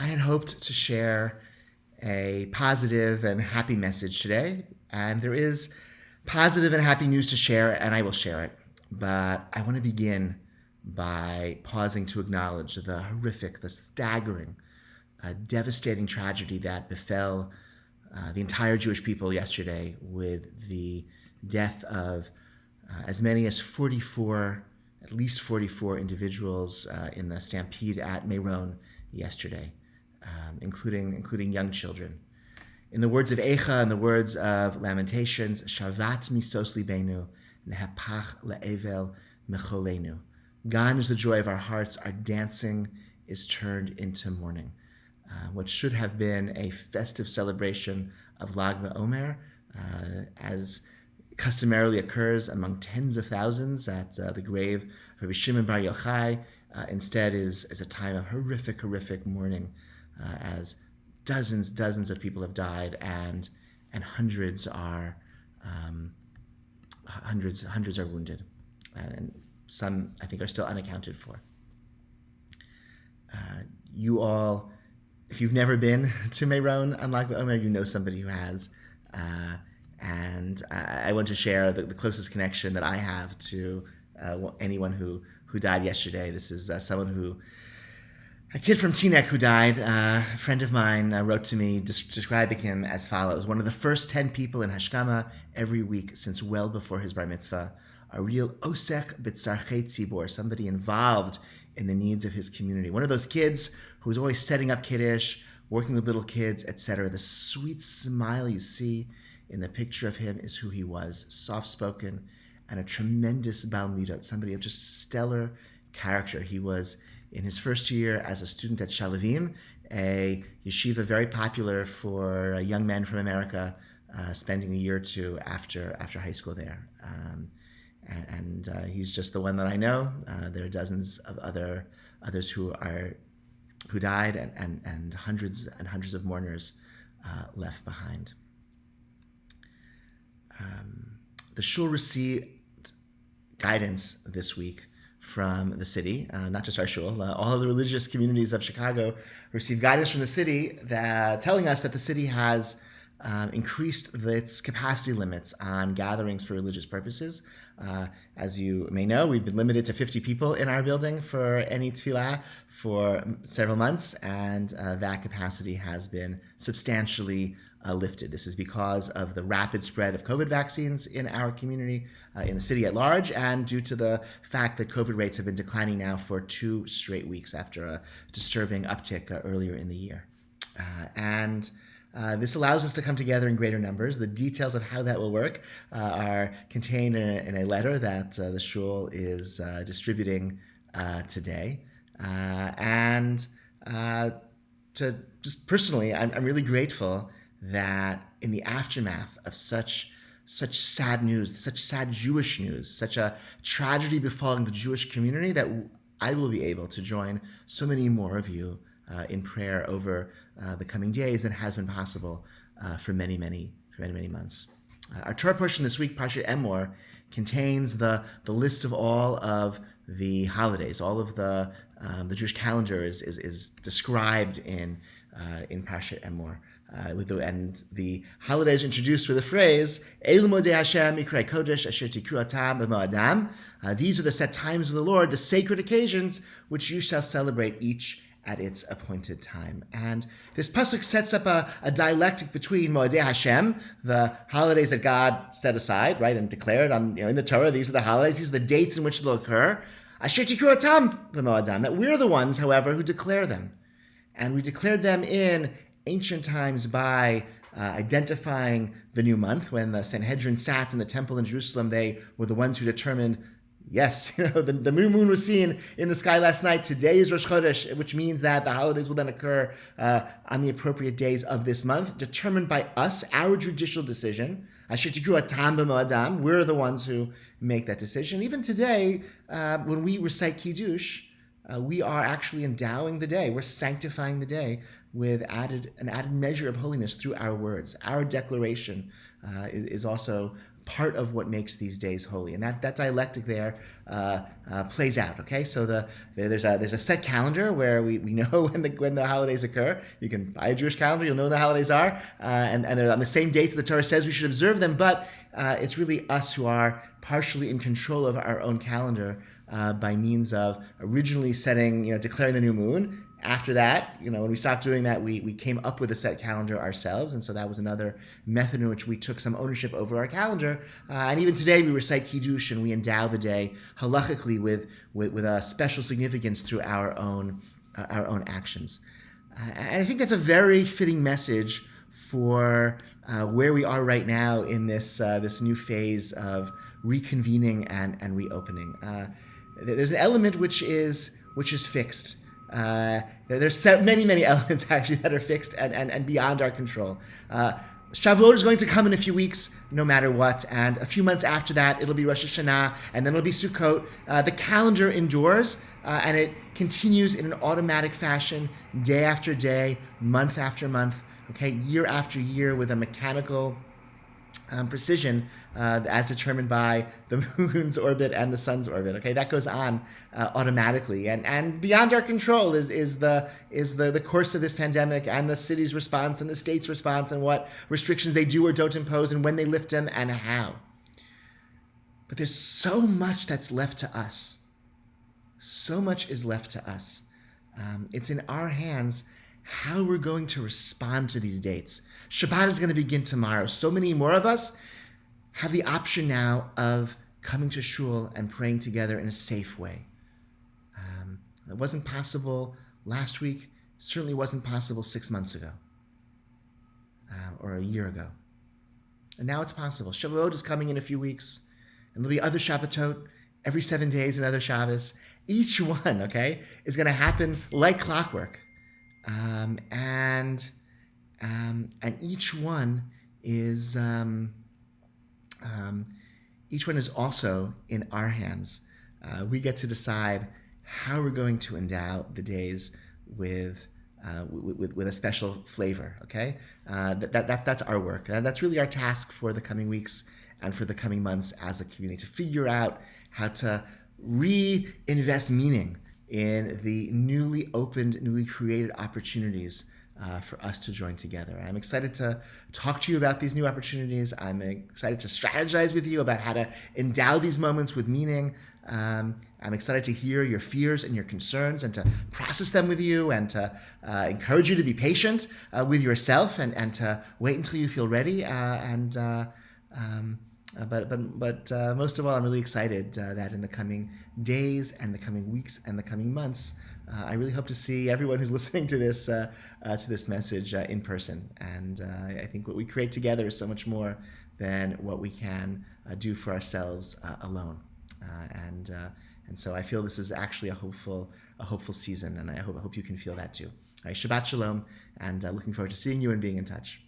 I had hoped to share a positive and happy message today, and there is positive and happy news to share, and I will share it. But I want to begin by pausing to acknowledge the horrific, the staggering, devastating tragedy that befell the entire Jewish people yesterday with the death of as many as 44, at least 44 individuals in the stampede at Meron yesterday, including young children. In the words of Eicha and the words of Lamentations, Shavat misos libenu, nehapach le'evel mecholenu. Gone is the joy of our hearts, our dancing is turned into mourning. What should have been a festive celebration of Lag BaOmer, as customarily occurs among tens of thousands at the grave of Rabbi Shimon Bar Yochai, instead is a time of horrific mourning, as dozens of people have died, and hundreds are wounded, and some I think are still unaccounted for. You all, if you've never been to Meron on Lag BaOmer, you know somebody who has. And I want to share the closest connection that I have to anyone who died yesterday. This is a kid from Teaneck who died. A friend of mine wrote to me describing him as follows: one of the first 10 people in Hashkama every week since well before his bar mitzvah, a real osek b'tzarchei tzibor, somebody involved in the needs of his community. One of those kids who was always setting up kiddush, working with little kids, etc. The sweet smile you see in the picture of him is who he was: soft-spoken and a tremendous Baal Midot, somebody of just stellar character. He was in his first year as a student at Shalavim, a yeshiva very popular for young men from America, spending a year or two after high school there. And he's just the one that I know. There are dozens of others who died, and hundreds of mourners left behind. The shul received guidance this week from the city, not just our shul, all of the religious communities of Chicago received guidance from the city telling us that the city has increased its capacity limits on gatherings for religious purposes. As you may know, we've been limited to 50 people in our building for any tefillah for several months, and that capacity has been substantially lifted. This is because of the rapid spread of COVID vaccines in our community, in the city at large, and due to the fact that COVID rates have been declining now for 2 straight weeks after a disturbing uptick earlier in the year. And this allows us to come together in greater numbers. The details of how that will work are contained in a letter that the shul is distributing today. And to just personally, I'm really grateful that in the aftermath of such sad news, such sad Jewish news, such a tragedy befalling the Jewish community, that I will be able to join so many more of you in prayer over the coming days than has been possible for many months. Our Torah portion this week, Parshat Emor, contains the list of all of the holidays. All of the Jewish calendar is described in Parshat Emor. And the holidays introduced with the phrase "Elu modei Hashem mikrei kodesh asher tikru atam b'mo'adam." These are the set times of the Lord, the sacred occasions which you shall celebrate each at its appointed time. And this pasuk sets up a dialectic between Moedei Hashem, the holidays that God set aside, right, and declared in the Torah. These are the holidays; these are the dates in which they'll occur. Asher tikru atam b'mo'adam. That we're the ones, however, who declare them, and we declared them in ancient times by identifying the new month. When the Sanhedrin sat in the temple in Jerusalem, they were the ones who determined, yes, the new moon was seen in the sky last night. Today is Rosh Chodesh, which means that the holidays will then occur on the appropriate days of this month, determined by us, our judicial decision. Asher tikru atam b'mo'adam. We're the ones who make that decision. Even today, when we recite Kiddush, we are actually endowing the day. We're sanctifying the day with an added measure of holiness through our words. Our declaration is also part of what makes these days holy. And that dialectic there plays out. Okay, so there's a set calendar where we know when the holidays occur. You can buy a Jewish calendar, you'll know when the holidays are, and they're on the same dates that the Torah says we should observe them. But it's really us who are partially in control of our own calendar by means of originally declaring the new moon. After that, when we stopped doing that, we came up with a set calendar ourselves, and so that was another method in which we took some ownership over our calendar. And even today, we recite Kiddush and we endow the day halachically with a special significance through our own actions. And I think that's a very fitting message for where we are right now in this new phase of reconvening and reopening. There's an element which is fixed. There's many elements actually that are fixed and beyond our control. Shavuot is going to come in a few weeks, no matter what, and a few months after that, it'll be Rosh Hashanah, and then it'll be Sukkot. The calendar endures, and it continues in an automatic fashion, day after day, month after month, okay, year after year, with a mechanical precision as determined by the moon's orbit and the sun's orbit. Okay, that goes on automatically, and beyond our control is the course of this pandemic and the city's response and the state's response and what restrictions they do or don't impose and when they lift them and how. But there's so much that's left to us. So much is left to us. It's in our hands how we're going to respond to these dates. Shabbat is going to begin tomorrow. So many more of us have the option now of coming to shul and praying together in a safe way. It wasn't possible last week. Certainly wasn't possible 6 months ago or a year ago. And now it's possible. Shavuot is coming in a few weeks, and there'll be other Shabbatot every 7 days and other Shabbos. Each one, okay, is going to happen like clockwork. And each one is also in our hands. We get to decide how we're going to endow the days with a special flavor. Okay, that's our work. That's really our task for the coming weeks and for the coming months as a community, to figure out how to reinvest meaning in the newly opened, newly created opportunities for us to join together. I'm excited to talk to you about these new opportunities. I'm excited to strategize with you about how to endow these moments with meaning. I'm excited to hear your fears and your concerns and to process them with you, and to encourage you to be patient with yourself and to wait until you feel ready. But most of all, I'm really excited that in the coming days and the coming weeks and the coming months, I really hope to see everyone who's listening to this message in person. And I think what we create together is so much more than what we can do for ourselves alone. And so I feel this is actually a hopeful season, and I hope you can feel that too. All right, Shabbat Shalom, and looking forward to seeing you and being in touch.